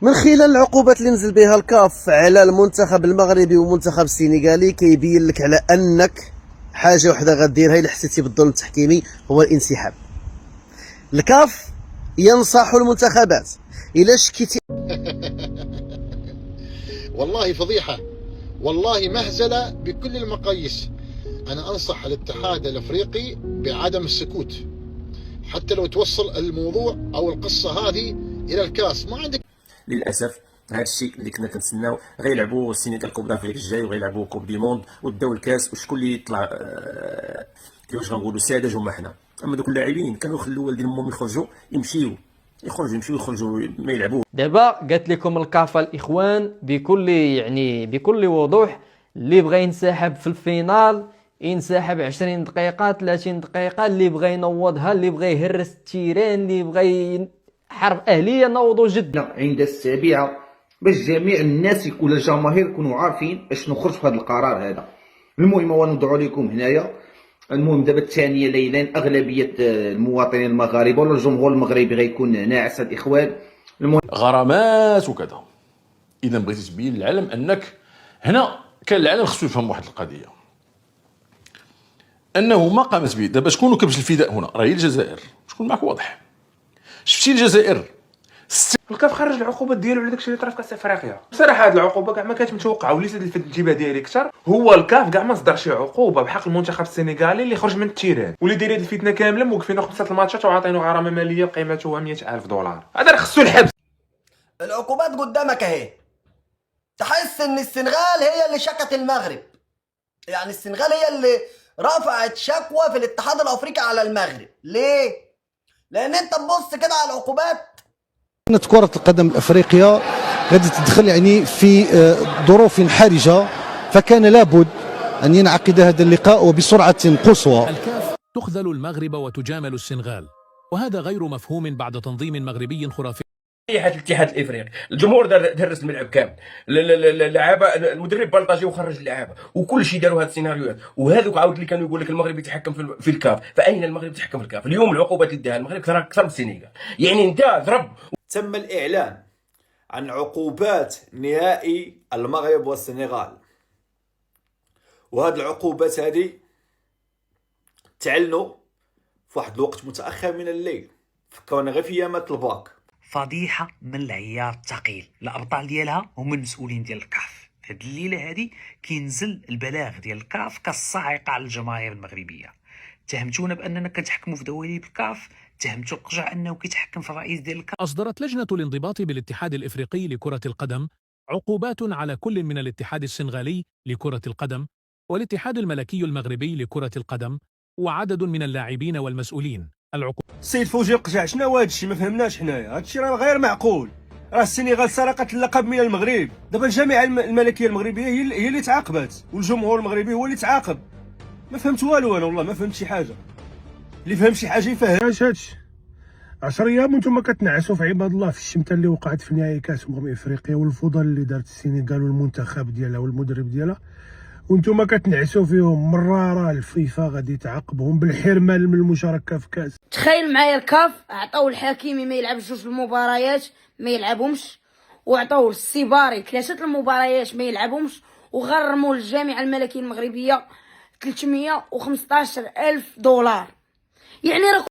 من خلال العقوبات اللي نزل بها الكاف على المنتخب المغربي والمنتخب السنغالي كيبين لك على انك حاجه وحده غديرها الا حسيتي بالظلم التحكيمي، هو الانسحاب. الكاف ينصح المنتخبات الى شكيتي والله فضيحة، والله مهزلة بكل المقاييس. أنا أنصح الاتحاد الأفريقي بعدم السكوت حتى لو توصل الموضوع أو القصة هذه إلى الكاس. ما عندك للاسف هذا الشيء اللي كنا كنتسناو. غيلعبوا السنغال كوب دافريك الجاي وغيلعبوا كوب دي موند وداو الكاس، وشكون اللي يطلع كيفاش غنقولوا ساده هما حنا. اما دوك اللاعبين كانوا يخلوا والدين امهم يخرجوا يخرجوا ما يلعبوا. دابا قالت لكم الكافه الاخوان بكل وضوح، اللي بغى ينسحب في الفينال ينسحب 20 دقيقه 30 دقيقه، اللي بغى ينوضها، اللي بغى يهرس التيران، اللي بغى حرب اهليه نوضوا جد عند السابعه، باش جميع الناس ولا الجماهير يكونوا عارفين اش نخرج في هذا القرار هذا. المهم هو ندعو لكم هنايا. المهم دابا الثانيه ليلا اغلبيه المواطنين المغاربه ولا الجمهور المغربي غيكون ناعس الاخوان. المهم غرامات وكذا. اذا بغيتي تبين للعالم انك هنا كان العالم خصو يفهم واحد القضيه، انه ما قامت به. دابا شكون كبش الفداء هنا؟ راه هي الجزائر. شكون معك واضح؟ شفتي الجزائر الكاف خرج العقوبات ديالو على داكشي اللي طرا في كاس افريقيا. بصراحه هاد العقوبه كاع ما كانت متوقعه، وليت الجيبه ديالي اكثر. هو الكاف كاع ما صدر شي عقوبه بحق المنتخب السنغالي اللي خرج من التيران، واللي داير هاد الفتنه كامله موقفينو 5 الماتشات وعاطينو غرامه ماليه قيمتها 100,000 دولار. هذا راه خصو الحبس. العقوبات قدامك اهي. تحس ان السنغال هي اللي شكت المغرب، يعني السنغال هي اللي رفعت شكوى في الاتحاد الافريقي على المغرب. ليه؟ لان انت تبص كده على العقوبات. كرة القدم الأفريقية غادي تدخل في ظروف حرجة، فكان لابد أن ينعقد هذا اللقاء وبسرعة قصوى. الكاف تخذل المغرب وتجامل السنغال، وهذا غير مفهوم بعد تنظيم مغربي خرافي. الاتحاد الافريقي الجمهور درس الملعب كامل، اللعابه المدرب بلطجي وخرج اللعابه وكل شيء داروا هذه السيناريوهات. وهذوك عاود اللي كانوا يقول لك المغرب يتحكم في الكاف، فاين المغرب يتحكم في الكاف؟ اليوم العقوبات اللي داها المغرب اكثر من السنغال. يعني انت ضرب. تم الاعلان عن عقوبات نهائي المغرب والسنغال، وهذه العقوبات هذه تعلنوا في واحد الوقت متاخر من الليل، فكرنا غير في ايامات الباك. فضيحه من العيار الثقيل. الابطال ديالها هما المسؤولين ديال الكاف. هاد الليله هادي كينزل البلاغ ديال الكاف كالصاعقه على الجماهير المغربيه. اتهمتونا باننا كنتحكموا في دواليب الكاف، اتهمتوا القجع انه كيتحكم في الرئيس ديال الكاف. اصدرت لجنه الانضباط بالاتحاد الافريقي لكره القدم عقوبات على كل من الاتحاد السنغالي لكره القدم والاتحاد الملكي المغربي لكره القدم وعدد من اللاعبين والمسؤولين. السيد فوجي القجع، شنو هذا الشيء؟ ما فهمناش حنايا. هذا الشيء راه غير معقول. راه السنغال سرقت اللقب من المغرب. دابا الجامعه الملكيه المغربيه هي اللي تعاقبت، والجمهور المغربي هو اللي تعاقب. ما فهمت والو. انا والله ما فهمت شي حاجه. اللي فهم شي حاجه يفهم. هادشي 10 ايام وانتم كتنعسوا في عباد الله في الشمته اللي وقعت في نهائي كاس افريقيا والفضل اللي دارت السنغال والمنتخب ديالها والمدرب ديالها، وانتم كتنعسوا فيهم. مره راه الفيفا غادي تعاقبهم بالحرمان من المشاركه في كاس. تخيل معايا الكاف عطاو الحكيمي ما يلعبش 2 المباريات ما يلعبهمش، وعطاو السيباري 3 المباريات ما يلعبهمش، وغرموا الجامعه الملكيه المغربيه 315,000 دولار. يعني